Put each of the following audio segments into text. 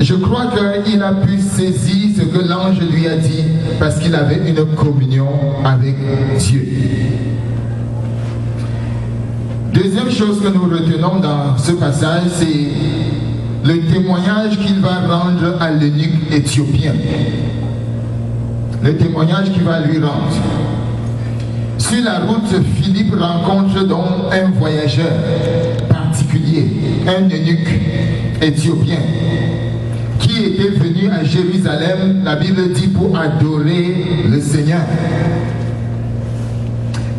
Je crois qu'il a pu saisir ce que l'ange lui a dit parce qu'il avait une communion avec Dieu. Deuxième chose que nous retenons dans ce passage, c'est le témoignage qu'il va rendre à l'eunuque éthiopien. Le témoignage qu'il va lui rendre. Sur la route, Philippe rencontre donc un voyageur particulier, un eunuque éthiopien, qui était venu à Jérusalem, la Bible dit, pour adorer le Seigneur.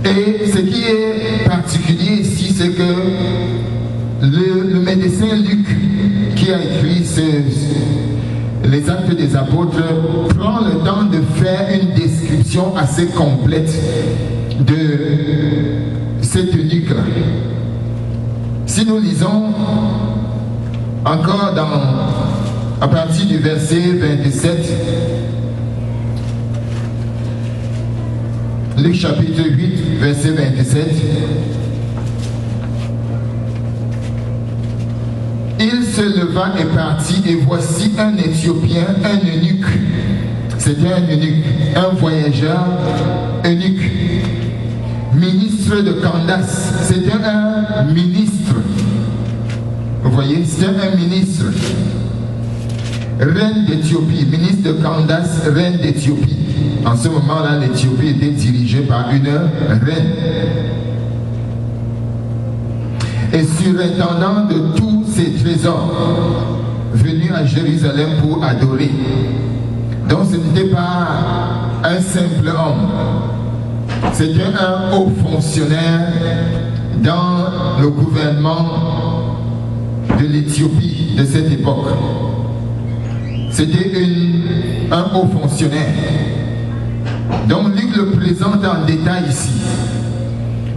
Et ce qui est particulier ici, c'est que le médecin Luc, qui a écrit les Actes des Apôtres, prend le temps de faire une description assez complète de cet eunuque-là. Si nous lisons encore à partir du verset 27, Luc chapitre 8, verset 27, il se leva et partit, et voici un Éthiopien, un eunuque. C'était un eunuque, un voyageur eunuque, ministre de Candace. C'était un ministre. Vous voyez, c'était un ministre. Reine d'Éthiopie, ministre de Candace, reine d'Éthiopie. En ce moment-là, l'Éthiopie était dirigée par une reine. Et surintendant de tous ces trésors, venu à Jérusalem pour adorer. Donc ce n'était pas un simple homme. C'était un haut fonctionnaire dans le gouvernement de l'Éthiopie de cette époque. C'était un haut fonctionnaire. Donc Luc le présente en détail ici.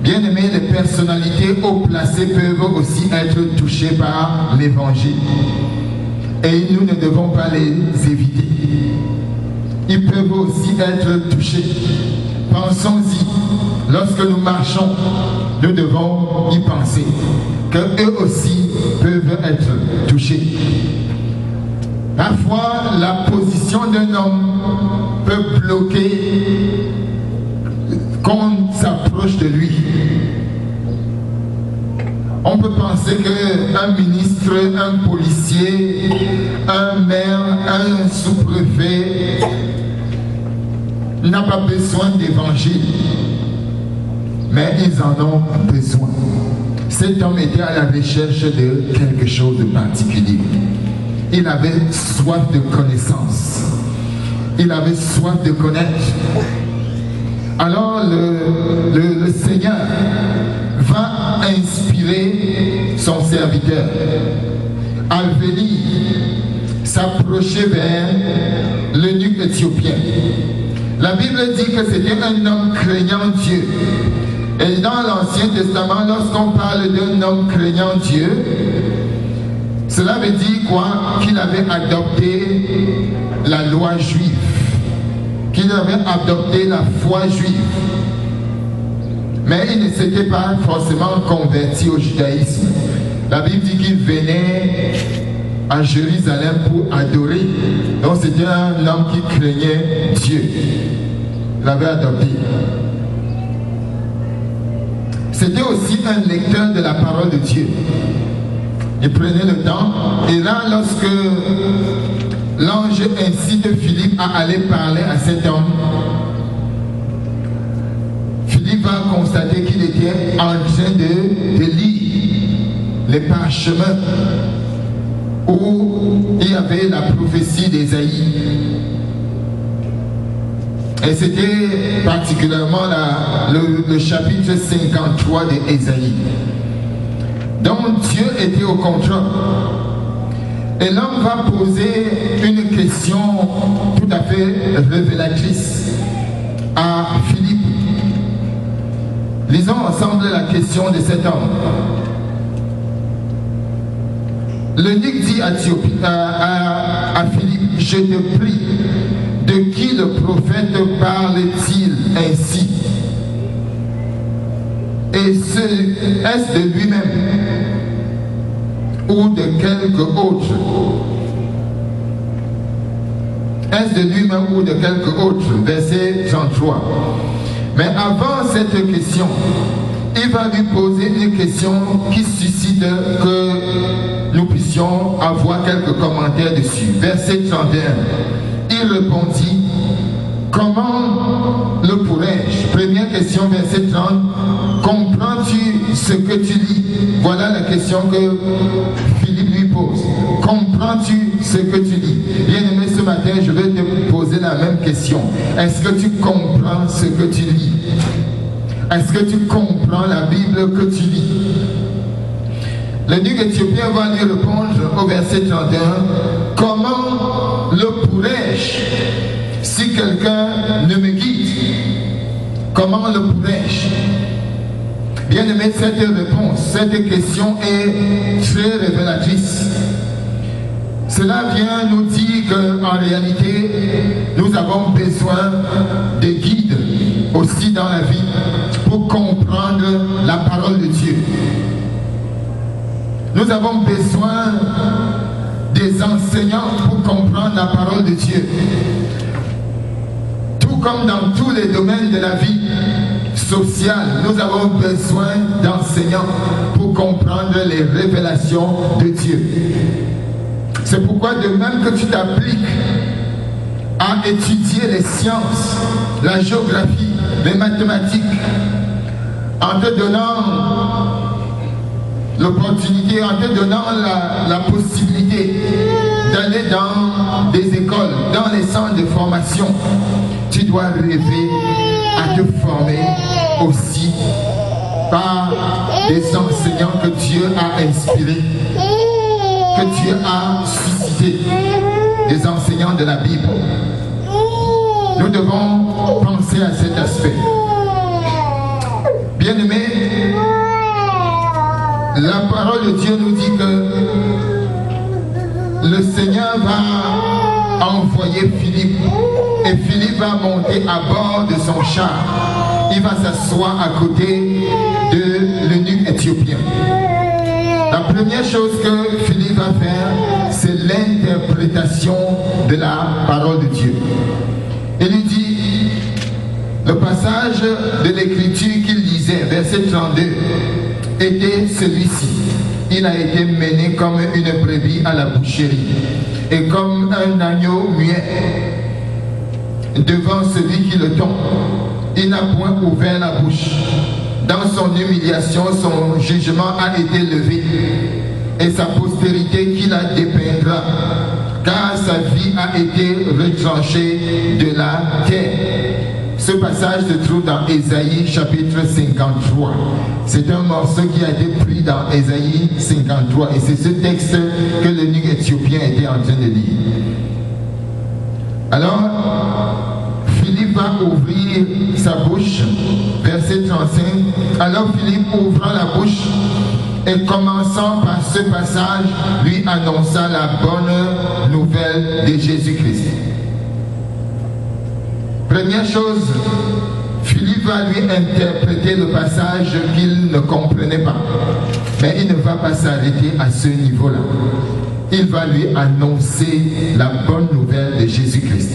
Bien aimé, les personnalités haut placées peuvent aussi être touchées par l'évangile. Et nous ne devons pas les éviter. Ils peuvent aussi être touchés. Pensons-y. Lorsque nous marchons, nous devons y penser. Qu'eux aussi peuvent être touchés. Parfois, la position d'un homme peut bloquer qu'on s'approche de lui. On peut penser qu'un ministre, un policier, un maire, un sous-préfet n'a pas besoin d'évangile. Mais ils en ont besoin. Cet homme était à la recherche de quelque chose de particulier. Il avait soif de connaissance. Il avait soif de connaître. Alors le Seigneur va inspirer son serviteur à venir s'approcher vers l'eunuque éthiopien. La Bible dit que c'était un homme craignant Dieu. Et dans l'Ancien Testament, lorsqu'on parle d'un homme craignant Dieu, cela veut dire quoi? Qu'il avait adopté la loi juive, qu'il avait adopté la foi juive. Mais il ne s'était pas forcément converti au judaïsme. La Bible dit qu'il venait à Jérusalem pour adorer. Donc c'était un homme qui craignait Dieu. Il l'avait adopté. C'était aussi un lecteur de la parole de Dieu. Il prenait le temps. Et là, lorsque l'ange incite Philippe à aller parler à cet homme, Philippe va constater qu'il était en train de lire les parchemins où il y avait la prophétie d'Ésaïe. Et c'était particulièrement le chapitre 53 d'Ésaïe. Donc Dieu était au contrôle. Et l'homme va poser une question tout à fait révélatrice à Philippe. Lisons ensemble la question de cet homme. L'eunuque dit à Philippe, je te prie, de qui le prophète parle-t-il ainsi? Et est-ce de lui-même ou de quelque autre? Est-ce de lui-même ou de quelque autre? Verset 33. Mais avant cette question, il va lui poser une question qui suscite que nous puissions avoir quelques commentaires dessus. Verset 31. Il répondit, comment le pourrais-je? Première question, verset 30. Comprends-tu ce que tu lis? Voilà la question que Philippe lui pose. Comprends-tu ce que tu lis? Bien-aimé, ce matin, je vais te poser la même question. Est-ce que tu comprends ce que tu lis? Est-ce que tu comprends la Bible que tu lis? L'eunuque éthiopien va lui répondre au verset 31. Comment le pourrais-je si quelqu'un ne me guide? Comment le pourrais-je? Bien aimé, cette réponse, cette question est très révélatrice. Cela vient nous dire qu'en réalité, nous avons besoin de guides aussi dans la vie pour comprendre la parole de Dieu. Nous avons besoin des enseignants pour comprendre la parole de Dieu. Tout comme dans tous les domaines de la vie sociale, nous avons besoin d'enseignants pour comprendre les révélations de Dieu. C'est pourquoi de même que tu t'appliques à étudier les sciences, la géographie, les mathématiques, en te donnant l'opportunité, en te donnant la possibilité d'aller dans des écoles, dans les centres de formation, tu dois rêver à te former aussi par des enseignants que Dieu a inspirés, que Dieu a suscité, des enseignants de la Bible. Nous devons penser à cet aspect. Bien-aimés, la parole de Dieu nous dit que le Seigneur va envoyer Philippe et Philippe va monter à bord de son char. Il va s'asseoir à côté de l'eunuque éthiopien. La première chose que Philippe va faire, c'est l'interprétation de la parole de Dieu. Il lui dit, le passage de l'écriture qu'il lisait, verset 32, était celui-ci. Il a été mené comme une brebis à la boucherie et comme un agneau muet devant celui qui le tombe. Il n'a point ouvert la bouche. Dans son humiliation, son jugement a été levé et sa postérité qui la dépeindra, car sa vie a été retranchée de la terre. Ce passage se trouve dans Ésaïe chapitre 53. C'est un morceau qui a été pris dans Ésaïe 53 et c'est ce texte que l'eunuque éthiopien était en train de lire. Alors, Philippe va ouvrir sa bouche, verset 35. Alors Philippe ouvrant la bouche et commençant par ce passage, lui annonça la bonne nouvelle de Jésus-Christ. Première chose, Philippe va lui interpréter le passage qu'il ne comprenait pas. Mais il ne va pas s'arrêter à ce niveau-là. Il va lui annoncer la bonne nouvelle de Jésus-Christ.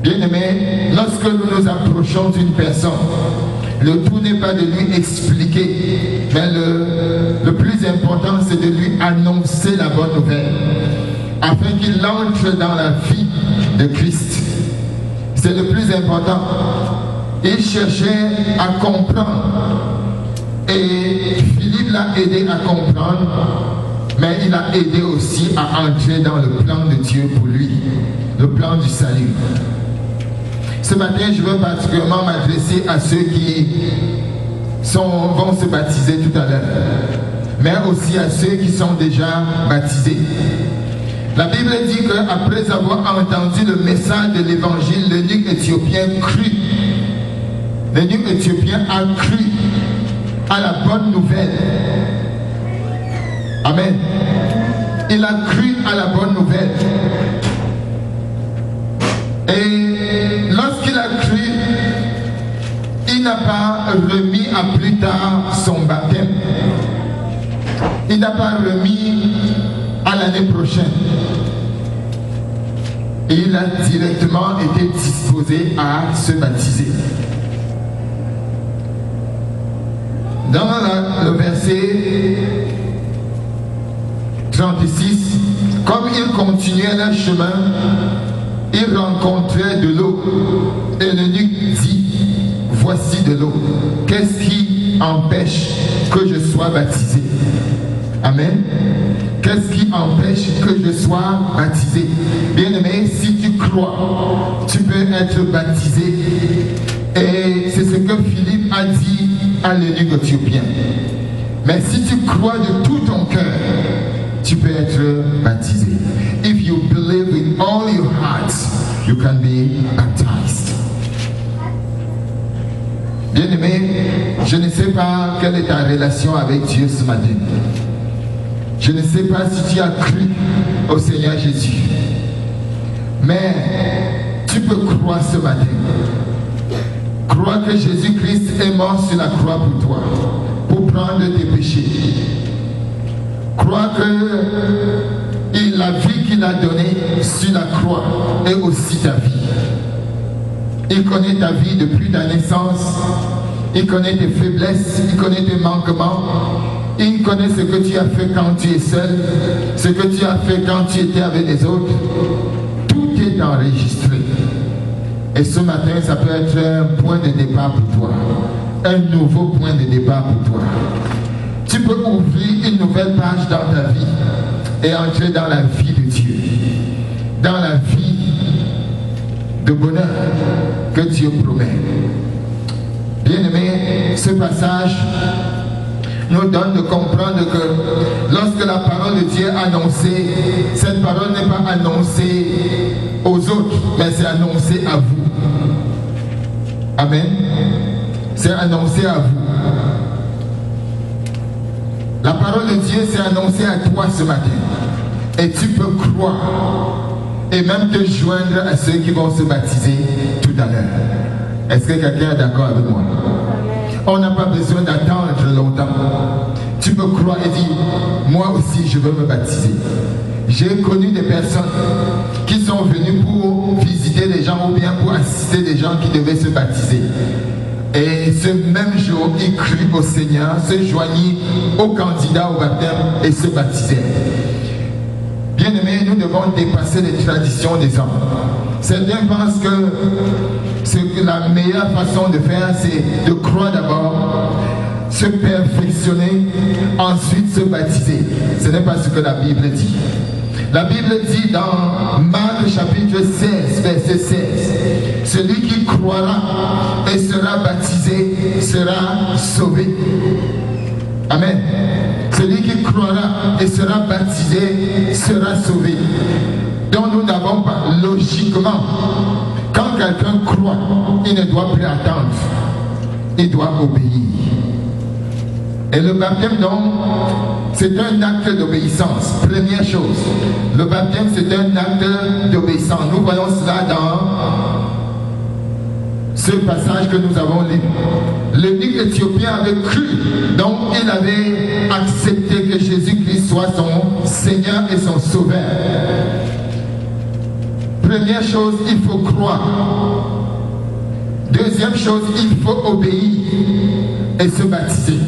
Bien-aimé, lorsque nous nous approchons d'une personne, le tout n'est pas de lui expliquer, mais le plus important, c'est de lui annoncer la bonne nouvelle, afin qu'il entre dans la vie de Christ. C'est le plus important. Il cherchait à comprendre. Et Philippe l'a aidé à comprendre, mais il a aidé aussi à entrer dans le plan de Dieu pour lui, le plan du salut. Ce matin, je veux particulièrement m'adresser à ceux qui vont se baptiser tout à l'heure, mais aussi à ceux qui sont déjà baptisés. La Bible dit qu'après avoir entendu le message de l'évangile, l'eunuque éthiopien crut. L'eunuque éthiopien a cru à la bonne nouvelle. Amen. Il a cru à la bonne nouvelle. Et lorsqu'il a cru, il n'a pas remis à plus tard son baptême. Il n'a pas remis à l'année prochaine. il a directement été disposé à se baptiser. Dans le verset 36, comme ils continuaient leur chemin, ils rencontraient de l'eau. Et l'eunuque dit, voici de l'eau. Qu'est-ce qui empêche que je sois baptisé? Amen. Qu'est-ce qui empêche que je sois baptisé? Bien-aimé, si tu crois, tu peux être baptisé. Et c'est ce que Philippe a dit à l'eunuque éthiopien. Mais si tu crois de tout ton cœur, tu peux être baptisé. If you believe with all your heart, you can be baptized. Bien-aimé, je ne sais pas quelle est ta relation avec Dieu ce matin. Je ne sais pas si tu as cru au Seigneur Jésus. Mais tu peux croire ce matin. Crois que Jésus-Christ est mort sur la croix pour toi, pour prendre tes péchés. Crois que la vie qu'il a donnée sur la croix est aussi ta vie. Il connaît ta vie depuis ta naissance. Il connaît tes faiblesses, il connaît tes manquements. Il connaît ce que tu as fait quand tu es seul, ce que tu as fait quand tu étais avec les autres. Tout est enregistré. Et ce matin, ça peut être un point de départ pour toi. Un nouveau point de départ pour toi. Tu peux ouvrir une nouvelle page dans ta vie et entrer dans la vie de Dieu. Dans la vie de bonheur que Dieu promet. Bien-aimé, ce passage nous donne de comprendre que lorsque la parole de Dieu est annoncée, cette parole n'est pas annoncée aux autres, mais c'est annoncé à vous. Amen. C'est annoncé à vous. La parole de Dieu s'est annoncée à toi ce matin. Et tu peux croire et même te joindre à ceux qui vont se baptiser tout à l'heure. Est-ce que quelqu'un est d'accord avec moi? On n'a pas besoin d'attendre longtemps. Tu peux croire et dire, moi aussi je veux me baptiser. J'ai connu des personnes qui sont venues pour visiter les gens ou bien pour assister des gens qui devaient se baptiser. Et ce même jour, ils crurent au Seigneur, se joignirent aux candidats au baptême et se baptisèrent. Bien-aimés, nous devons dépasser les traditions des hommes. Certains pensent que la meilleure façon de faire, c'est de croire d'abord, se perfectionner, ensuite se baptiser. Ce n'est pas ce que la Bible dit. La Bible dit dans Marc chapitre 16, verset 16, celui qui croira et sera baptisé sera sauvé. Amen. Celui qui croira et sera baptisé sera sauvé. Donc nous n'avons pas logiquement, quand quelqu'un croit, il ne doit plus attendre. Il doit obéir. Et le baptême donc, c'est un acte d'obéissance. Première chose, le baptême c'est un acte d'obéissance. Nous voyons cela dans ce passage que nous avons lu. L'eunuque éthiopien avait cru, donc il avait accepté que Jésus-Christ soit son Seigneur et son Sauveur. Première chose, il faut croire. Deuxième chose, il faut obéir et se baptiser.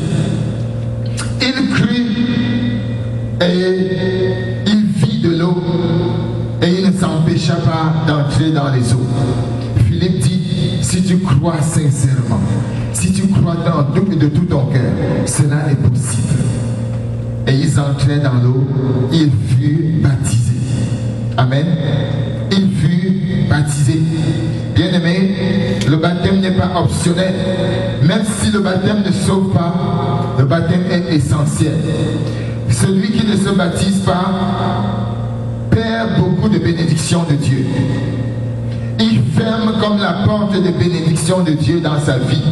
Il crut et il vit de l'eau et il ne s'empêcha pas d'entrer dans les eaux. Philippe dit, si tu crois sincèrement, si tu crois de tout ton cœur, cela est possible. Et ils entraient dans l'eau, ils furent baptisés. Amen. Ils furent baptisés. Bien-aimé, le baptême n'est pas optionnel. Même si le baptême ne sauve pas, le baptême est essentiel. Celui qui ne se baptise pas perd beaucoup de bénédictions de Dieu. Il ferme comme la porte des bénédictions de Dieu dans sa vie.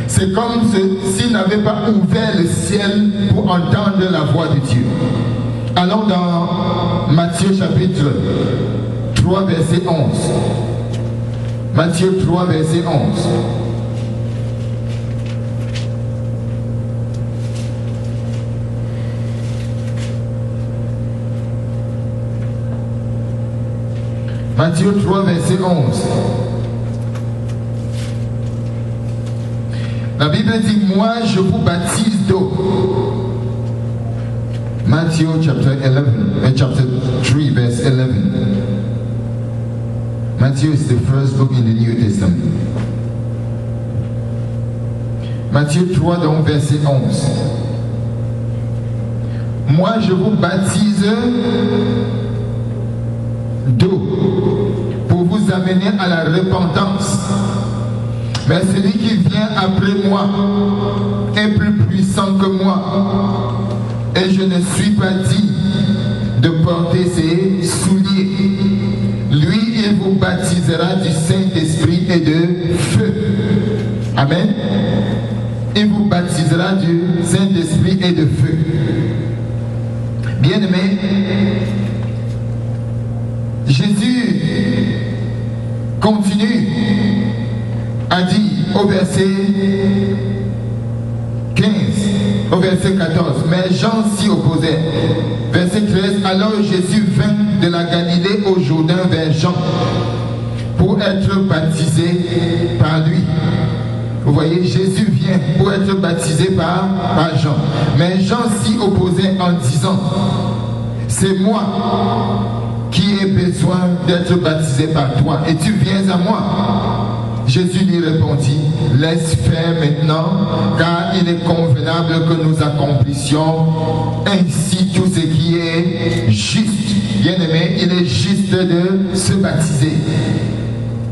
C'est comme s'il n'avait pas ouvert le ciel pour entendre la voix de Dieu. Allons dans Matthieu chapitre 3, verset 11. Matthieu 3, verset 11. Matthieu 3, verset 11. La Bible dit, moi je vous baptise d'eau. Matthew chapter 3, verse 11. Matthew is the first book in the New Testament. Matthieu 3, donc verset 11. Moi je vous baptise d'eau pour vous amener à la repentance. Mais celui qui vient après moi est plus puissant que moi, et je ne suis pas digne de porter ses souliers. Lui, il vous baptisera du Saint-Esprit et de feu. Amen. Il vous baptisera du Saint-Esprit et de feu. Bien-aimés, Jésus continue à dire au verset 15, au verset 14, mais Jean s'y opposait. Verset 13, alors Jésus vint de la Galilée au Jourdain vers Jean pour être baptisé par lui. Vous voyez, Jésus vient pour être baptisé par Jean. Mais Jean s'y opposait en disant, c'est moi qui ai besoin d'être baptisé par toi, et tu viens à moi. Jésus lui répondit, laisse faire maintenant, car il est convenable que nous accomplissions ainsi tout ce qui est juste. Bien-aimé, il est juste de se baptiser.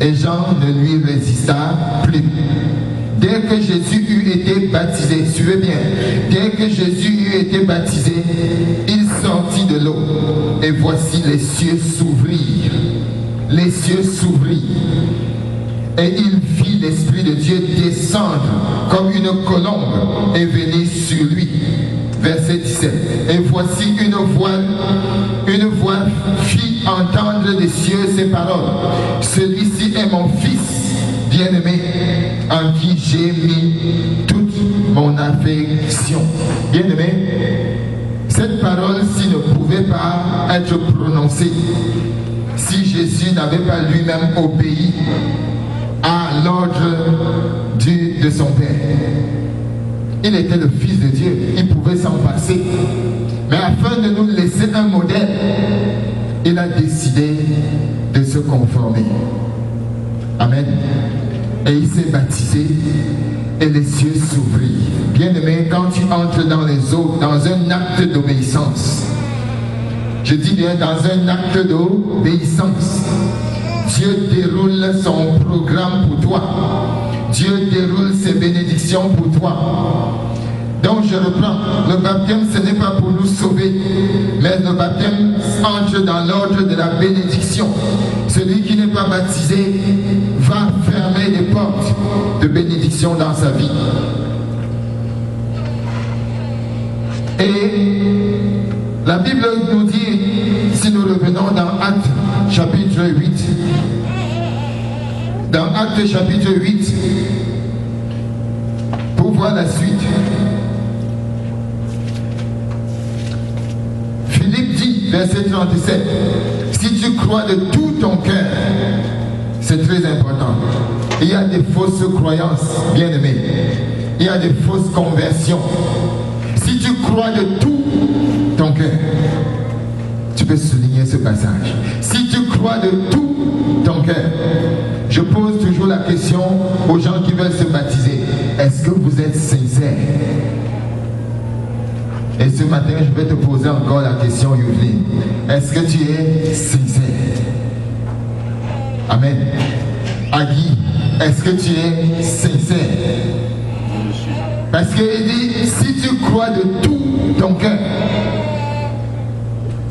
Et Jean ne lui résista plus. Dès que Jésus eut été baptisé, suivez bien, dès que Jésus eut été baptisé, il sortit de l'eau, et voici les cieux s'ouvrirent. Les cieux s'ouvrirent. Et il vit l'Esprit de Dieu descendre comme une colombe et venir sur lui. Verset 17. Et voici une voix fit entendre des cieux ces paroles. Celui-ci est mon Fils bien-aimé, en qui j'ai mis toute mon affection. Bien-aimé, cette parole-ci ne pouvait pas être prononcée si Jésus n'avait pas lui-même obéi à l'ordre de son Père. Il était le Fils de Dieu, il pouvait s'en passer. Mais afin de nous laisser un modèle, il a décidé de se conformer. Amen. Et il s'est baptisé et les cieux s'ouvrirent. Bien-aimé, quand tu entres dans les eaux, dans un acte d'obéissance, je dis bien dans un acte d'obéissance, Dieu déroule son programme pour toi. Dieu déroule ses bénédictions pour toi. Donc je reprends, le baptême ce n'est pas pour nous sauver, mais le baptême entre dans l'ordre de la bénédiction. Celui qui n'est pas baptisé va fermer les portes de bénédiction dans sa vie. Et la Bible nous dit, si nous revenons dans Actes chapitre 8, dans Actes chapitre 8, pour voir la suite, Philippe dit, verset 37, si tu crois de tout ton cœur, c'est très important. Il y a des fausses croyances, bien-aimés. Il y a des fausses conversions. Si tu crois de tout ton cœur, tu peux souligner ce passage. Si tu crois de tout ton cœur, je pose toujours la question aux gens qui veulent se baptiser. Est-ce que vous êtes sincères? Et ce matin, je vais te poser encore la question, Yuvline. Est-ce que tu es sincère? Amen. Agui, est-ce que tu es sincère? Parce qu'il dit, si tu crois de tout ton cœur,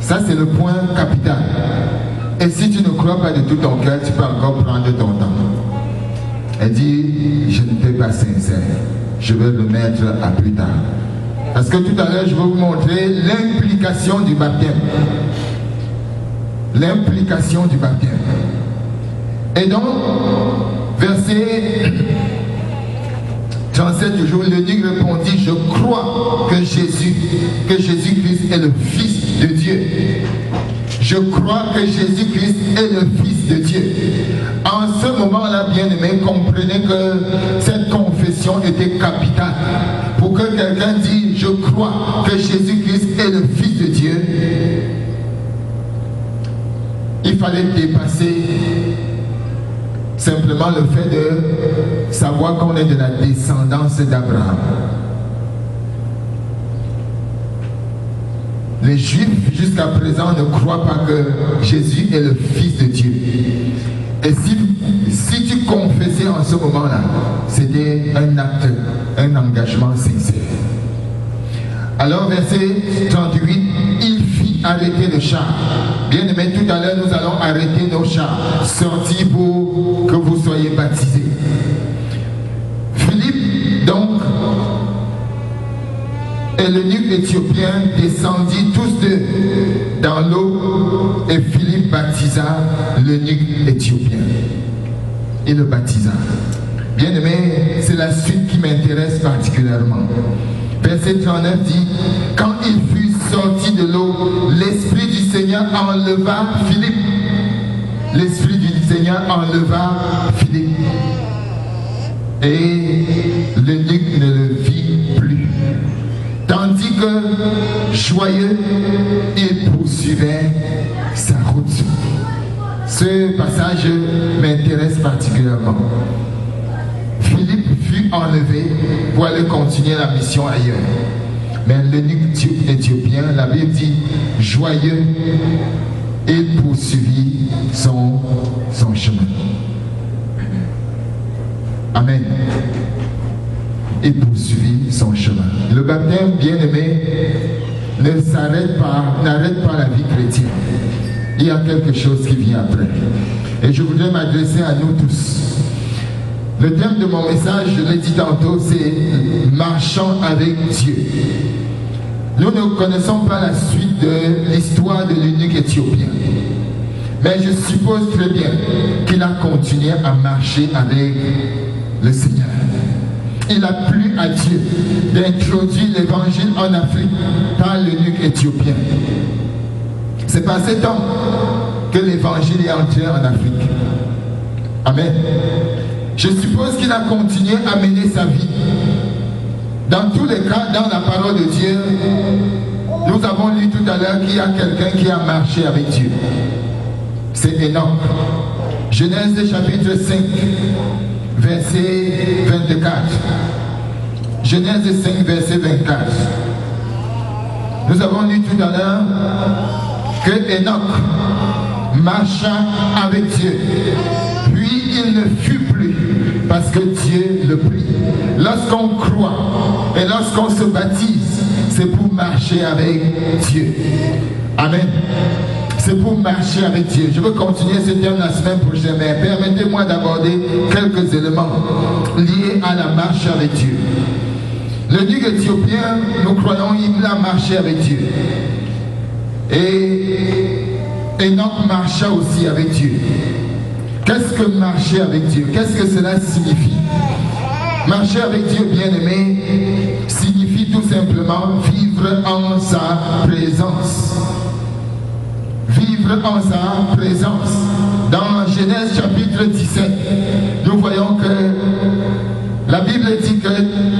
ça c'est le point capital. Et si tu ne crois pas de tout ton cœur, tu peux encore prendre ton temps. Elle dit, je n'étais pas sincère. Je vais le mettre à plus tard. Parce que tout à l'heure, je vais vous montrer l'implication du baptême. L'implication du baptême. Et donc, verset 37 toujours, l'eunuque répondit, je crois que Jésus-Christ est le Fils de Dieu. Je je crois que Jésus-Christ est le Fils de Dieu. En ce moment-là, bien-aimé, comprenez que cette confession était capitale. Pour que quelqu'un dise, je crois que Jésus-Christ est le Fils de Dieu, il fallait dépasser simplement le fait de savoir qu'on est de la descendance d'Abraham. Les Juifs, jusqu'à présent, ne croient pas que Jésus est le Fils de Dieu. Et si tu confessais en ce moment-là, c'était un acte, un engagement sincère. Alors, verset 38, il fit arrêter le char. Bien aimé, tout à l'heure, nous allons arrêter nos chars, sortis pour que vous soyez baptisés. Philippe, donc, et l'eunuque éthiopien descendit tous deux dans l'eau et Philippe baptisa l'eunuque éthiopien. Il le baptisa. Bien aimé, c'est la suite qui m'intéresse particulièrement. Verset 39 dit, quand il fut sorti de l'eau, l'Esprit du Seigneur enleva Philippe. L'Esprit du Seigneur enleva Philippe. Et l'eunuque ne le vit plus. Tandis que, joyeux, il poursuivait sa route. Ce passage m'intéresse particulièrement. Philippe fut enlevé pour aller continuer la mission ailleurs. Mais l'eunuque éthiopien, la Bible dit, joyeux, il poursuivit son chemin. Amen. Il poursuivit son chemin. Le baptême, bien-aimé, n'arrête pas la vie chrétienne. Il y a quelque chose qui vient après. Et je voudrais m'adresser à nous tous. Le thème de mon message, je l'ai dit tantôt, c'est « Marchant avec Dieu ». Nous ne connaissons pas la suite de l'histoire de l'eunuque éthiopien. Mais je suppose très bien qu'il a continué à marcher avec le Seigneur. Il a plu à Dieu d'introduire l'évangile en Afrique par l'eunuque éthiopien. C'est par cet homme que l'évangile est entré en Afrique. Amen. Je suppose qu'il a continué à mener sa vie. Dans tous les cas, dans la parole de Dieu, nous avons lu tout à l'heure qu'il y a quelqu'un qui a marché avec Dieu. C'est Enoch. Genèse chapitre 5, verset 24. Genèse 5, verset 24. Nous avons lu tout à l'heure que Enoch marcha avec Dieu. Puis il ne fut plus parce que Dieu le prit. Lorsqu'on croit et lorsqu'on se baptise, c'est pour marcher avec Dieu. Amen. C'est pour marcher avec Dieu. Je veux continuer ce thème la semaine prochaine, mais permettez-moi d'aborder quelques éléments liés à la marche avec Dieu. L'eunuque éthiopien, nous croyons, il a marché avec Dieu. Et Enoch marcha aussi avec Dieu. Qu'est-ce que marcher avec Dieu? Qu'est-ce que cela signifie? Marcher avec Dieu, bien-aimé, signifie tout simplement vivre en sa présence. Vivre en sa présence. Dans Genèse chapitre 17, nous voyons que la Bible dit que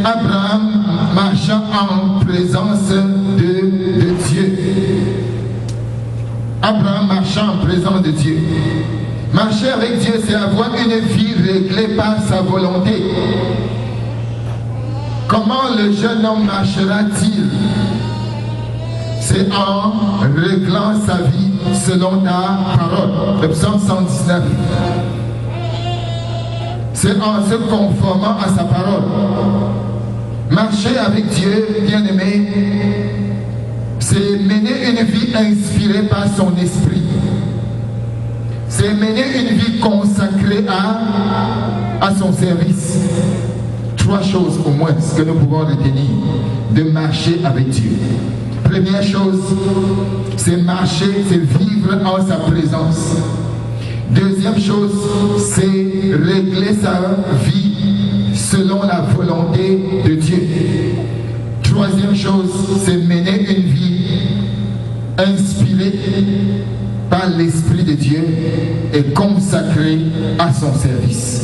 Abraham marcha en présence de Dieu. Abraham marcha en présence de Dieu. Marcher avec Dieu, c'est avoir une vie réglée par sa volonté. Comment le jeune homme marchera-t-il? C'est en réglant sa vie selon ta parole. Le psaume 119. C'est en se conformant à sa parole. Marcher avec Dieu, bien-aimé, c'est mener une vie inspirée par son esprit. C'est mener une vie consacrée à son service. Trois choses au moins, ce que nous pouvons retenir de marcher avec Dieu. Première chose, c'est marcher, c'est vivre en sa présence. Deuxième chose, c'est régler sa vie selon la volonté de Dieu. Troisième chose, c'est mener une vie inspirée par l'Esprit de Dieu et consacré à son service.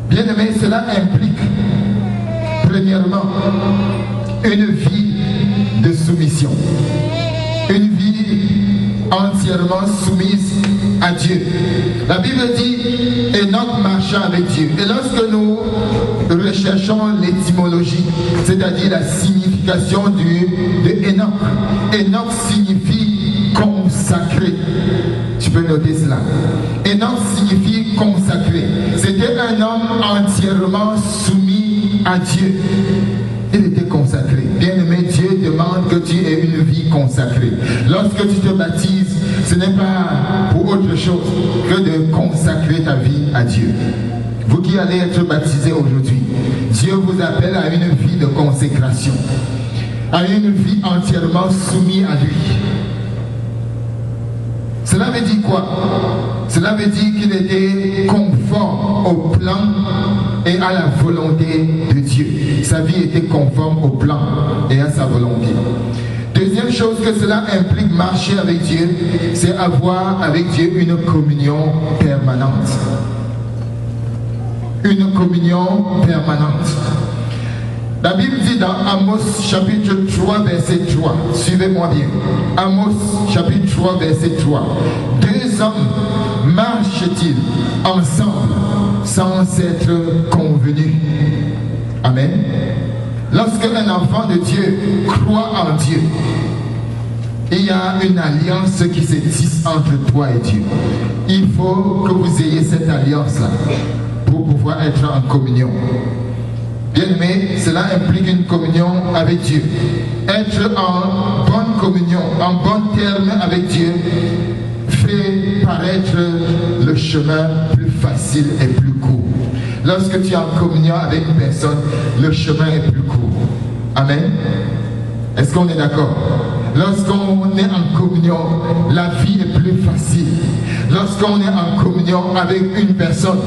Bien-aimé, cela implique, premièrement, une vie de soumission, une vie entièrement soumise à Dieu. La Bible dit Enoch marcha avec Dieu. Et lorsque nous recherchons l'étymologie, c'est-à-dire la signification de Enoch, Enoch signifie consacré. Tu peux noter cela. Enoch signifie consacré. C'était un homme entièrement soumis à Dieu. Il était consacré. Bien-aimé, Dieu demande que tu aies une vie consacrée. Lorsque tu te baptises, ce n'est pas pour autre chose que de consacrer ta vie à Dieu. Vous qui allez être baptisés aujourd'hui, Dieu vous appelle à une vie de consécration, à une vie entièrement soumise à lui. Cela veut dire quoi? Cela veut dire qu'il était conforme au plan et à la volonté de Dieu. Sa vie était conforme au plan et à sa volonté. Deuxième chose que cela implique, marcher avec Dieu, c'est avoir avec Dieu une communion permanente. Une communion permanente. La Bible dit dans Amos chapitre 3 verset 3, suivez-moi bien. Amos chapitre 3 verset 3. Deux hommes marchent-ils ensemble sans être convenus? Amen. Lorsque un enfant de Dieu croit en Dieu, il y a une alliance qui se tisse entre toi et Dieu. Il faut que vous ayez cette alliance-là pour pouvoir être en communion. Bien-aimé, cela implique une communion avec Dieu. Être en bonne communion, en bon terme avec Dieu, fait paraître le chemin plus facile et plus court. Lorsque tu es en communion avec une personne, le chemin est plus court. Amen. Est-ce qu'on est d'accord? Lorsqu'on est en communion, la vie est plus facile. Lorsqu'on est en communion avec une personne,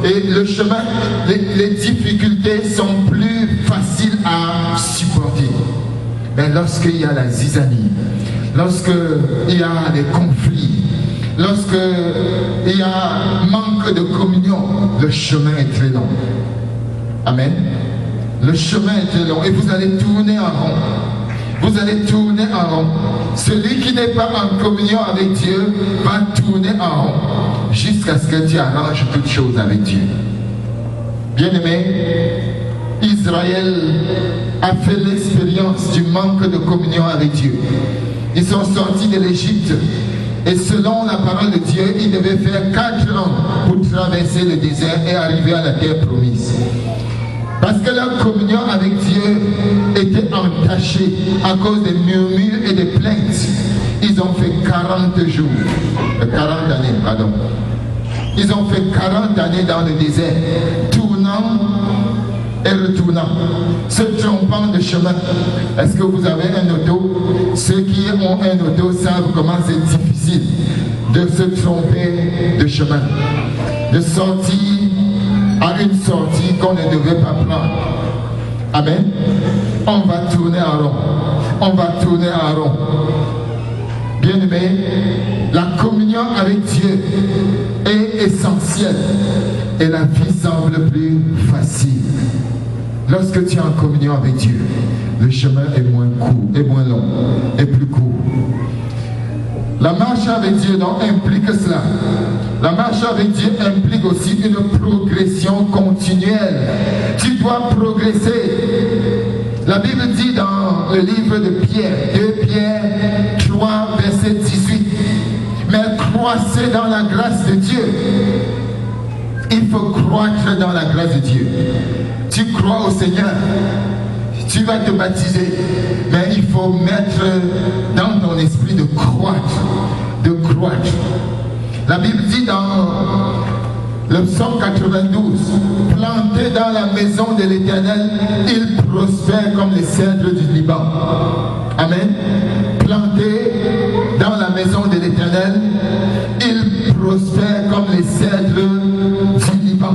et le chemin, les difficultés sont plus faciles à supporter. Mais lorsqu'il y a la zizanie, lorsqu'il y a des conflits, lorsqu'il y a manque de communion, le chemin est très long. Amen. Le chemin est très long et vous allez tourner en rond. Vous allez tourner en rond. Celui qui n'est pas en communion avec Dieu va tourner en rond jusqu'à ce que tu arranges toutes choses avec Dieu. Bien-aimé, Israël a fait l'expérience du manque de communion avec Dieu. Ils sont sortis de l'Égypte et selon la parole de Dieu, ils devaient faire 4 ans pour traverser le désert et arriver à la terre promise. Parce que leur communion avec Dieu était entachée à cause des murmures et des plaintes. Ils ont fait 40 jours, 40 années, pardon. Ils ont fait 40 années dans le désert, tournant et retournant, se trompant de chemin. Est-ce que vous avez un auto? Ceux qui ont un auto savent comment c'est difficile de se tromper de chemin, de sortir à une sortie qu'on ne devait pas prendre. Amen. On va tourner en rond. On va tourner en rond. Bien-aimé, la communion avec Dieu est essentielle et la vie semble plus facile. Lorsque tu es en communion avec Dieu, le chemin est moins court, est moins long, est plus court. La marche avec Dieu donc implique cela. La marche avec Dieu implique aussi une progression continuelle. Tu dois progresser. La Bible dit dans le livre de Pierre, 2 Pierre 3, verset 18, mais croissez dans la grâce de Dieu. Il faut croître dans la grâce de Dieu. Tu crois au Seigneur, tu vas te baptiser, mais il faut mettre dans ton esprit de croître, de croître. La Bible dit dans le psaume 92, planté dans la maison de l'Éternel, il prospère comme les cèdres du Liban. Amen. Planté dans la maison de l'Éternel, il prospère comme les cèdres du Liban.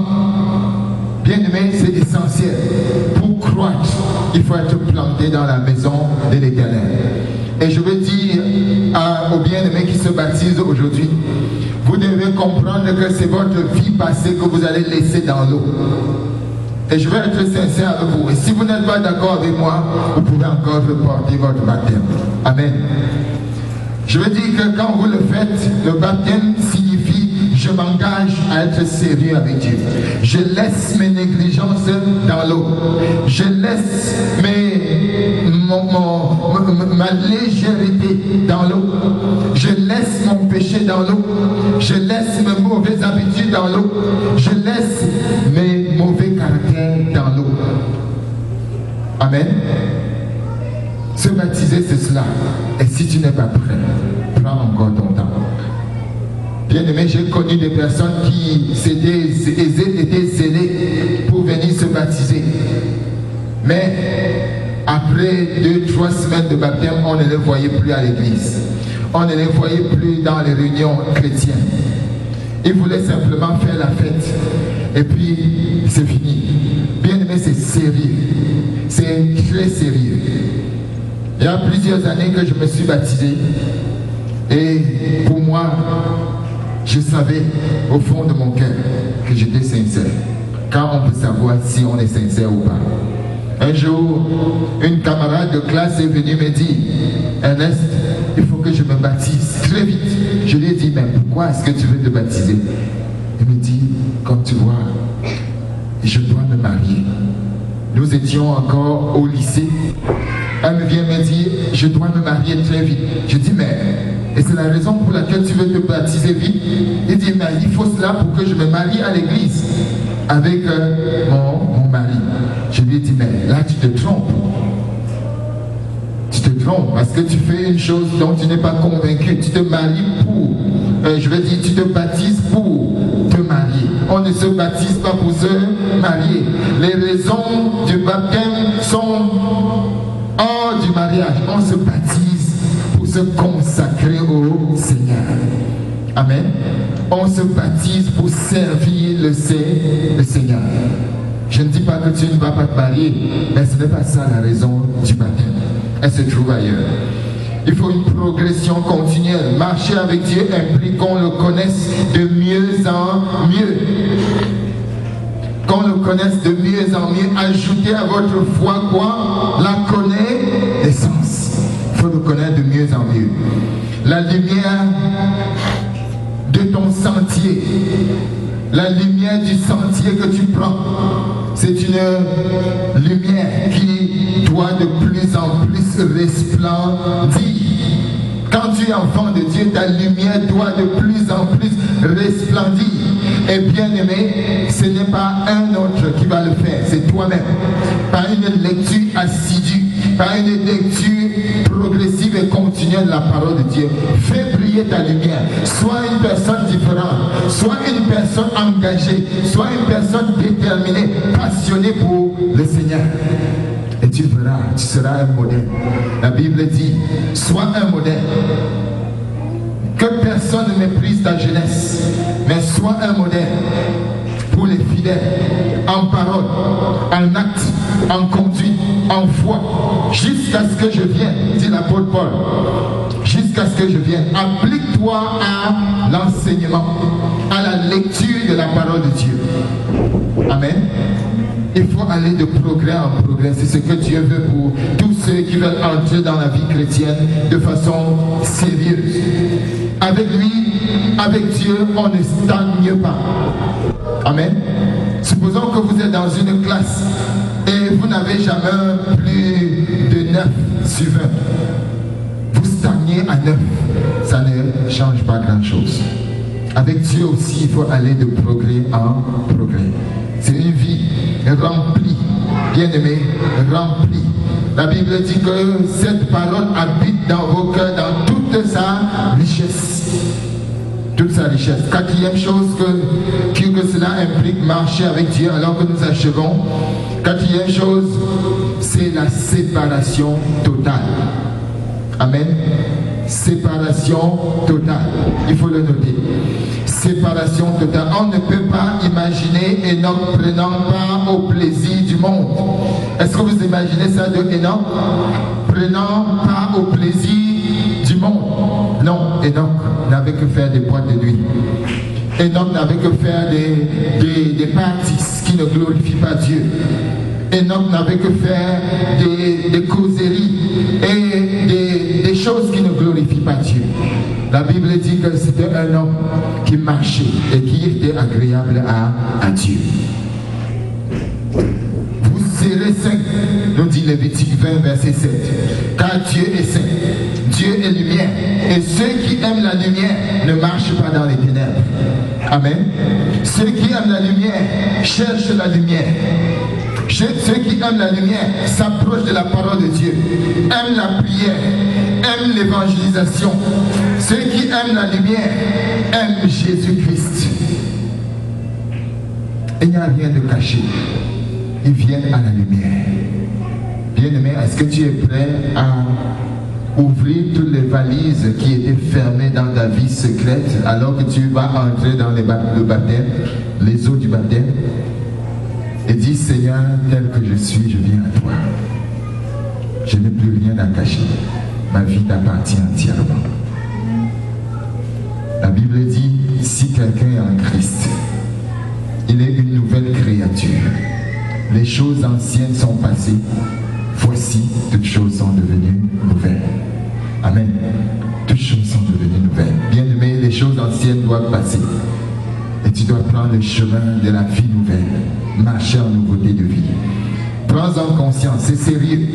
Bien-aimé, c'est essentiel. Pour croître, il faut être planté dans la maison de l'Éternel. Et je veux dire dire aux bien-aimés qui se baptisent aujourd'hui, vous devez comprendre que c'est votre vie passée que vous allez laisser dans l'eau. Et je vais être sincère avec vous. Et si vous n'êtes pas d'accord avec moi, vous pouvez encore reporter votre baptême. Amen. Je veux dire que quand vous le faites, le baptême signifie je m'engage à être sérieux avec Dieu. Je laisse mes négligences dans l'eau. Je laisse ma légèreté dans l'eau. Je laisse mon péché dans l'eau. Je laisse mes mauvaises habitudes dans l'eau. Je laisse mes mauvais caractères dans l'eau. Amen. Se baptiser, c'est cela. Et si tu n'es pas prêt, prends encore ton temps. Bien aimé, j'ai connu des personnes qui étaient zélées pour venir se baptiser. Mais après 2-3 semaines de baptême, on ne les voyait plus à l'église. On ne les voyait plus dans les réunions chrétiennes. Ils voulaient simplement faire la fête. Et puis, c'est fini. Bien aimé, c'est sérieux. C'est très sérieux. Il y a plusieurs années que je me suis baptisé. Et pour moi, je savais au fond de mon cœur que j'étais sincère. Quand on peut savoir si on est sincère ou pas. Un jour, une camarade de classe est venue me dire, Ernest, il faut que je me baptise très vite. Je lui ai dit, mais pourquoi est-ce que tu veux te baptiser? Il me dit, comme tu vois, je dois me marier. Nous étions encore au lycée. Elle me vient me dire, je dois me marier très vite. Je dis, mais, et c'est la raison pour laquelle tu veux te baptiser vite? Il dit, mais il faut cela pour que je me marie à l'église avec mon mari. Je lui ai dit, mais là tu te trompes. Tu te trompes parce que tu fais une chose dont tu n'es pas convaincu. Tu te maries pour, tu te baptises pour te marier. On ne se baptise pas pour se marier. Les raisons du baptême sont hors du mariage. On se baptise pour se consacrer au Seigneur. Amen. On se baptise pour servir le Seigneur. Je ne dis pas que tu ne vas pas te marier, mais ce n'est pas ça la raison du baptême. Elle se trouve ailleurs. Il faut une progression continuelle. Marcher avec Dieu implique qu'on le connaisse de mieux en mieux. Qu'on le connaisse de mieux en mieux. Ajoutez à votre foi quoi? La connaissance. Il faut le connaître de mieux en mieux. La lumière de ton sentier. La lumière du sentier que tu prends, c'est une lumière qui doit de plus en plus resplendir. Quand tu es enfant de Dieu, ta lumière doit de plus en plus resplendir. Et bien aimé, ce n'est pas un autre qui va le faire, c'est toi-même. Par une lecture assidue, par une lecture progressive et continuelle de la parole de Dieu. Fais briller ta lumière. Sois une personne différente. Sois une personne engagée. Sois une personne déterminée, passionnée pour le Seigneur. Et tu verras, tu seras un modèle. La Bible dit, sois un modèle. Que personne ne méprise ta jeunesse, mais sois un modèle pour les fidèles, en parole, en acte, en conduite, en foi, jusqu'à ce que je vienne, dit l'apôtre Paul, jusqu'à ce que je vienne. Applique-toi à l'enseignement, à la lecture de la parole de Dieu. Amen. Il faut aller de progrès en progrès. C'est ce que Dieu veut pour tous ceux qui veulent entrer dans la vie chrétienne de façon sérieuse. Avec lui, avec Dieu, on ne stagne pas. Amen. Supposons que vous êtes dans une classe et vous n'avez jamais plus de 9 sur 20. Vous stagnez à 9. Ça ne change pas grand-chose. Avec Dieu aussi, il faut aller de progrès en progrès. C'est une vie remplie, bien aimé, remplie. La Bible dit que cette parole habite dans vos cœurs, dans toute sa richesse. Toute sa richesse. Quatrième chose que cela implique, marcher avec Dieu alors que nous achevons. Quatrième chose, c'est la séparation totale. Amen. Séparation totale. Il faut le noter. Séparation totale. On ne peut pas imaginer Enoch prenant part au plaisir du monde. Est-ce que vous imaginez ça de Enoch prenant part au plaisir du monde? Non, Enoch n'avait que faire des boîtes de nuit. Enoch n'avait que faire des parties qui ne glorifient pas Dieu. Enoch n'avait que faire des causeries et des choses qui ne glorifient pas Dieu. La Bible dit que c'était un homme qui marchait et qui était agréable à Dieu. Vous serez saints, nous dit Lévitique 20, verset 7. Car Dieu est saint, Dieu est lumière. Et ceux qui aiment la lumière ne marchent pas dans les ténèbres. Amen. Ceux qui aiment la lumière cherchent la lumière. Ceux qui aiment la lumière s'approchent de la parole de Dieu, aiment la prière, aiment l'évangélisation. Ceux qui aiment la lumière aiment Jésus-Christ. Il n'y a rien de caché. Ils viennent à la lumière. Bien-aimé, est-ce que tu es prêt à ouvrir toutes les valises qui étaient fermées dans ta vie secrète alors que tu vas entrer dans le baptême, les eaux du baptême? Et dis, Seigneur, tel que je suis, je viens à toi. Je n'ai plus rien à cacher. Ma vie t'appartient entièrement. La Bible dit, si quelqu'un est en Christ, il est une nouvelle créature. Les choses anciennes sont passées. Voici, toutes choses sont devenues nouvelles. Amen. Toutes choses sont devenues nouvelles. Bien-aimé, les choses anciennes doivent passer. Et tu dois prendre le chemin de la vie nouvelle. Marcher en nouveauté de vie. Prends-en conscience, c'est sérieux.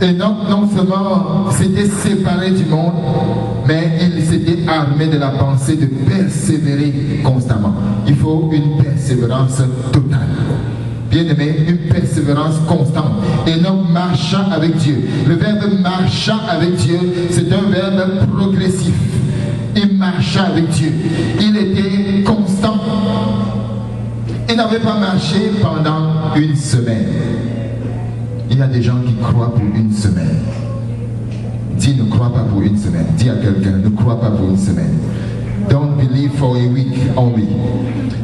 Enoch non seulement s'était séparé du monde, mais il s'était armé de la pensée de persévérer constamment. Il faut une persévérance totale. Bien-aimé, une persévérance constante. Enoch marcha avec Dieu. Le verbe marcha avec Dieu, c'est un verbe progressif. Il marcha avec Dieu. Il était constant. Il n'avait pas marché pendant une semaine. Il y a des gens qui croient pour une semaine. Dis, ne crois pas pour une semaine. Dis à quelqu'un, ne crois pas pour une semaine. Don't believe for a week only.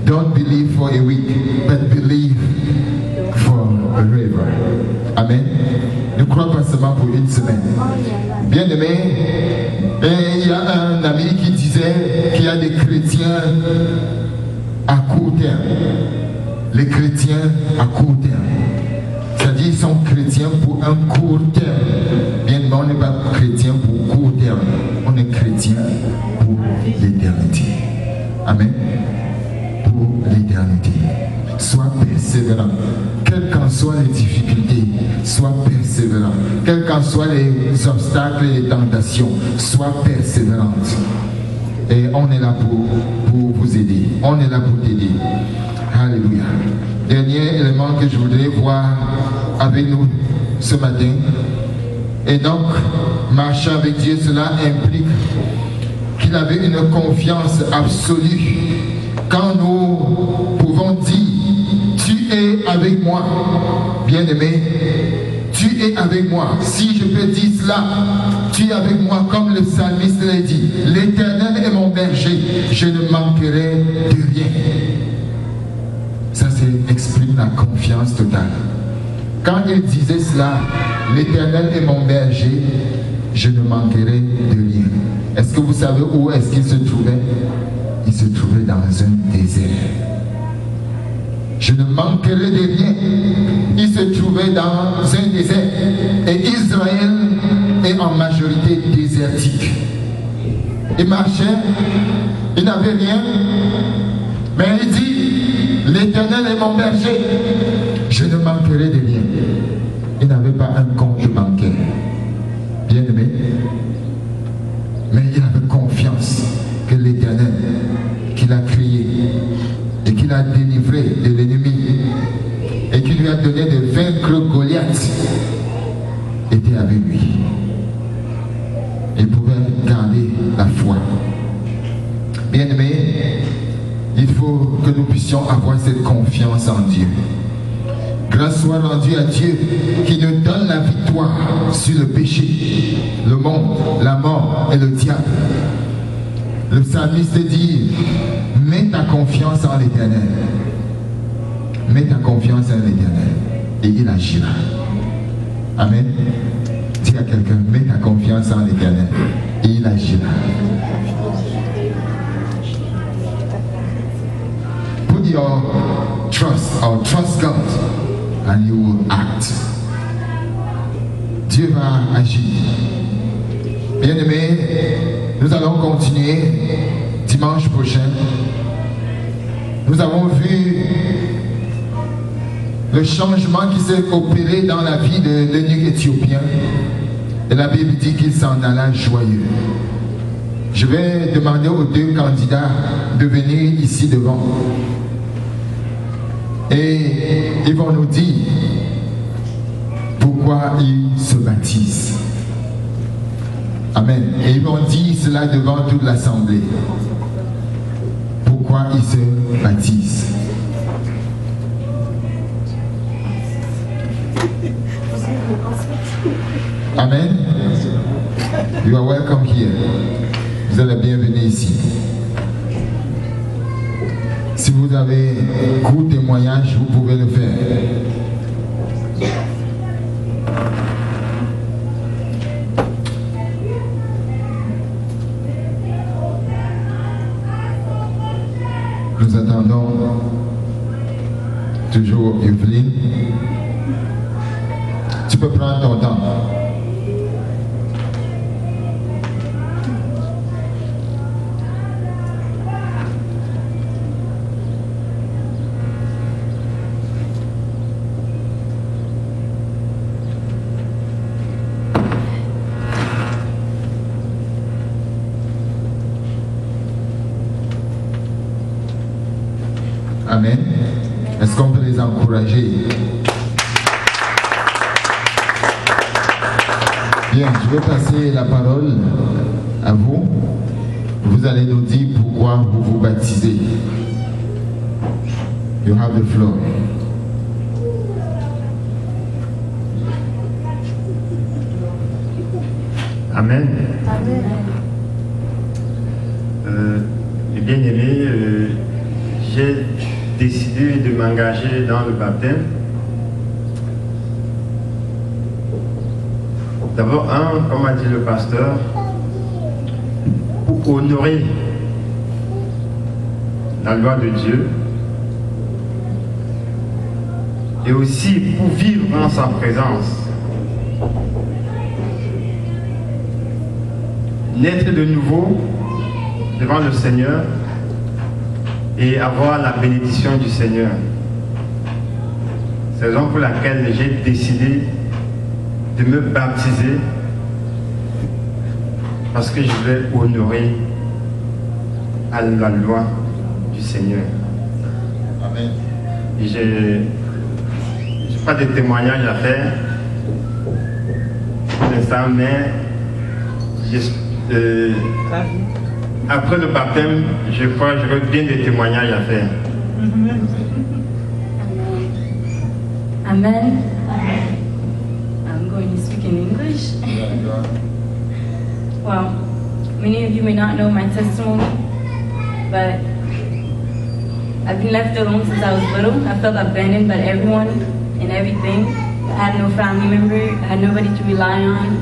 Don't believe for a week, but believe forever. Amen. Ne crois pas seulement pour une semaine. Bien-aimé, il y a un ami qui disait qu'il y a des chrétiens à court terme. Les chrétiens à court terme. C'est-à-dire qu'ils sont chrétiens pour un court terme. Bien, mais on n'est pas chrétien pour court terme. On est chrétien pour l'éternité. Amen. Pour l'éternité. Sois persévérant. Quelles qu'en soient les difficultés, sois persévérant. Quels qu'en soient les obstacles et les tentations, sois persévérante. Et on est là pour vous aider. On est là pour t'aider. Alléluia. Dernier élément que je voudrais voir avec nous ce matin. Et donc, marcher avec Dieu, cela implique qu'il avait une confiance absolue. Quand nous pouvons dire, tu es avec moi, bien-aimé, tu es avec moi. Si je peux dire cela, tu es avec moi, comme le psalmiste l'a dit. L'Éternel est mon berger, je ne manquerai de rien. Ça, exprime la confiance totale. Quand il disait cela, l'Éternel est mon berger, je ne manquerai de rien. Est-ce que vous savez où est-ce qu'il se trouvait? Il se trouvait dans un désert. Je ne manquerai de rien. Il se trouvait dans un désert. Et Israël est en majorité désertique. Il marchait, il n'avait rien, mais il dit, l'Éternel est mon berger, je ne manquerai de rien. Il n'avait pas un compte bancaire, bien aimé, mais il avait confiance que l'Éternel, qu'il a créé et qu'il a délivré de l'ennemi et qui lui a donné de vaincre Goliath, était avec lui. Il pouvait garder la foi. Bien aimé, il faut que nous puissions avoir cette confiance en Dieu. Grâce soit rendue à Dieu qui nous donne la victoire sur le péché, le monde, la mort et le diable. Le psalmiste dit, mets ta confiance en l'Éternel. Mets ta confiance en l'Éternel et il agira. Amen. Dis à quelqu'un, mets ta confiance en l'Éternel et Bien-aimés, nous allons continuer dimanche prochain. Nous avons vu le changement qui s'est opéré dans la vie de l'eunuque éthiopien. Et la Bible dit qu'il s'en alla joyeux. Je vais demander aux deux candidats de venir ici devant. Et ils vont nous dire pourquoi ils se baptisent. Amen. Et ils vont dire cela devant toute l'assemblée. Pourquoi ils se baptisent. Amen. You are welcome here. Vous êtes les bienvenus ici. Si vous avez court témoignage, vous pouvez le faire. Nous attendons toujours Evelyne. Tu peux prendre ton temps. Amen. Est-ce qu'on peut les encourager? Bien, je vais passer la parole à vous. Vous allez nous dire pourquoi vous vous baptisez. You have the floor. Amen. Bien-aimé, j'ai décidé de m'engager dans le baptême. D'abord, comme a dit le pasteur, pour honorer la loi de Dieu et aussi pour vivre en sa présence. Naître de nouveau devant le Seigneur et avoir la bénédiction du Seigneur. C'est la raison pour laquelle j'ai décidé de me baptiser, parce que je vais honorer à la loi du Seigneur. Amen. Et j'ai pas de témoignage à faire pour l'instant, mais après le baptême, je crois que j'aurai bien des témoignages à faire. Amen. I'm going to speak in English. Well, many of you may not know my testimony, but I've been left alone since I was little. I felt abandoned by everyone and everything. I had no family member. I had nobody to rely on.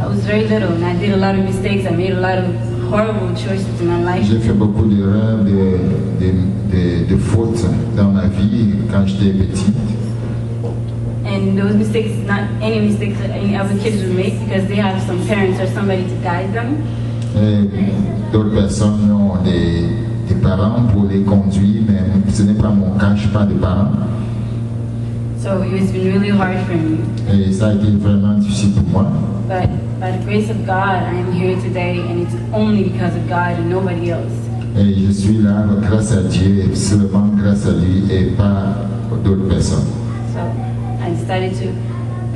I was very little and I did a lot of mistakes. I made a lot of horrible choices in my life. J'ai fait beaucoup d'erreurs, de fautes dans ma vie quand j'étais petite. And those mistakes, not any mistakes that any other kids would make, because they have some parents or somebody to guide them. D'autres personnes ont des parents pour les conduire, mais ce n'est pas mon cas, je n'ai pas de parents. So it's been really hard for me. Et ça a été vraiment difficile pour moi. But by the grace of God, I am here today, and it's only because of God and nobody else. Et je suis là grâce à Dieu, et seulement grâce à lui et pas d'autres personnes. So I decided to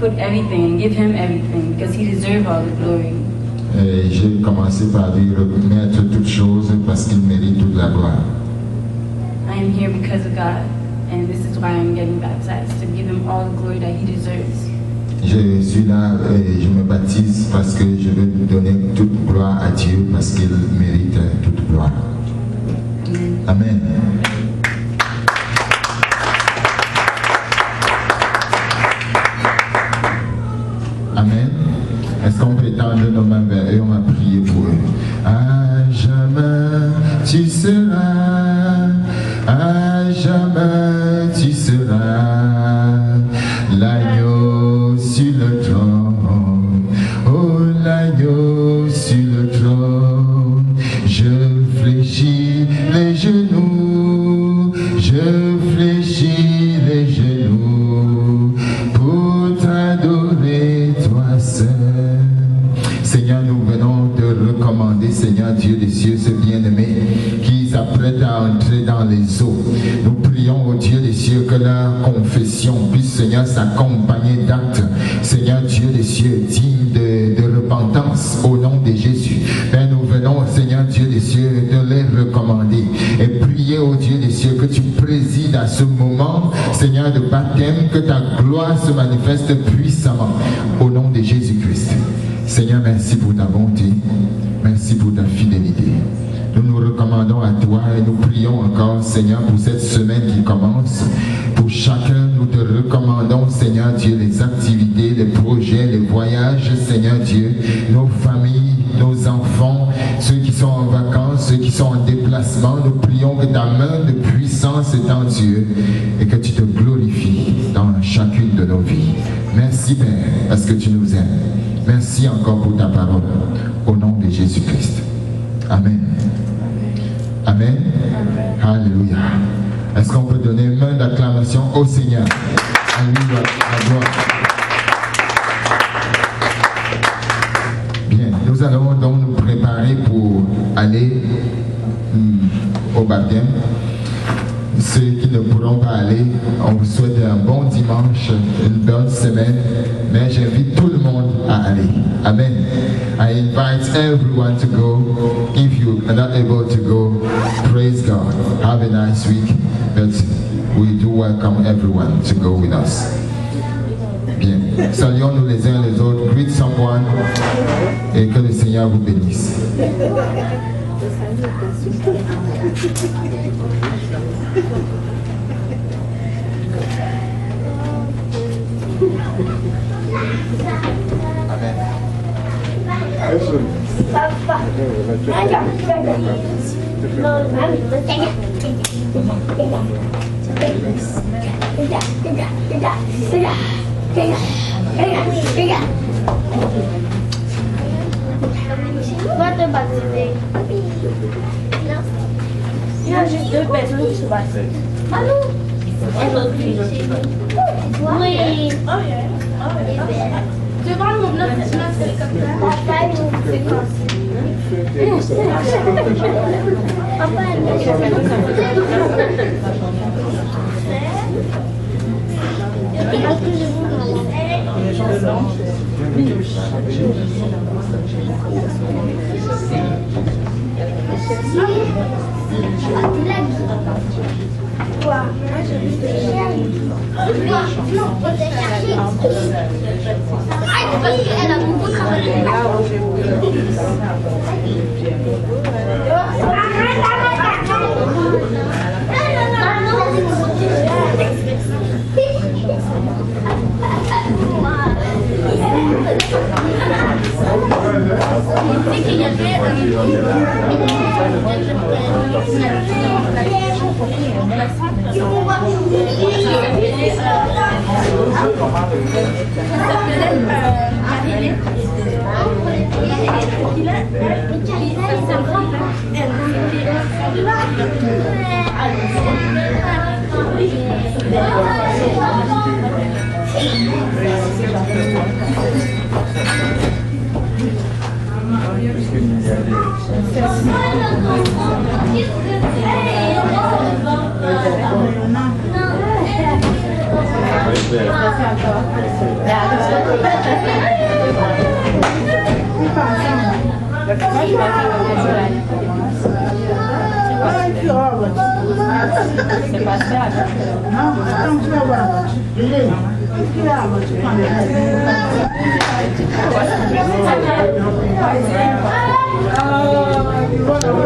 put everything and give Him everything, because He deserves all the glory. Et j'ai commencé par lui remettre toutes choses parce qu'il mérite toute la gloire. I am here because of God, and this is why I'm getting baptized, to give Him all the glory that He deserves. Je suis là et je me baptise parce que je veux donner toute gloire à Dieu parce qu'il mérite toute gloire. Amen. Amen. Est-ce qu'on peut étendre nos mains vers eux? On va prier pour eux. À jamais tu seras, à jamais tu seras l'agneau sur le trône, oh l'agneau Seigneur, nous venons te recommander, Seigneur Dieu des cieux, ce bien-aimé qui s'apprête à entrer dans les eaux. Nous prions au Dieu des cieux que leur confession puisse, Seigneur, s'accompagner d'actes, Seigneur Dieu des cieux, dignes de repentance au nom de Jésus. Père, nous venons, Seigneur Dieu des cieux, te les recommander et prier au Dieu des cieux que tu présides à ce moment, Seigneur, de baptême, que ta gloire se manifeste puissamment au nom de Jésus-Christ. Seigneur, merci pour ta bonté, merci pour ta fidélité. Nous nous recommandons à toi et nous prions encore, Seigneur, pour cette semaine qui commence. Pour chacun, nous te recommandons, Seigneur Dieu, les activités, les projets, les voyages, Seigneur Dieu, nos familles, nos enfants, ceux qui sont en vacances, ceux qui sont en déplacement. Nous prions que ta main de puissance est en Dieu et que tu te glorifies dans chacune de nos vies. Merci, Père, parce que tu nous aimes. Merci encore pour ta parole. Au nom de Jésus-Christ. Amen. Amen. Alléluia. Est-ce qu'on peut donner une main d'acclamation au Seigneur? Alléluia. La gloire. Bien, nous allons donc nous préparer pour aller au baptême. Ceux qui ne pourront pas aller, on vous souhaite un bon dimanche, une bonne semaine, mais j'invite tout le monde à aller. Amen. I invite everyone to go. If you are not able to go, praise God. Have a nice week, but we do welcome everyone to go with us. Bien. Saluons-nous les uns les autres. Greet someone et que le Seigneur vous bénisse. Amen. Il y a juste 2 personnes qui se battent. Allô? Oui. Tu vois mon bloc, c'est comme ça. Papa, c'est comme ça. Papa, quoi? Moi je veux des chiens. Non, on est cherché. Ah, parce qu'elle a beaucoup travaillé. Qu'il y avait C'est pas ça. Non, tu vas voir. Tu vas voir.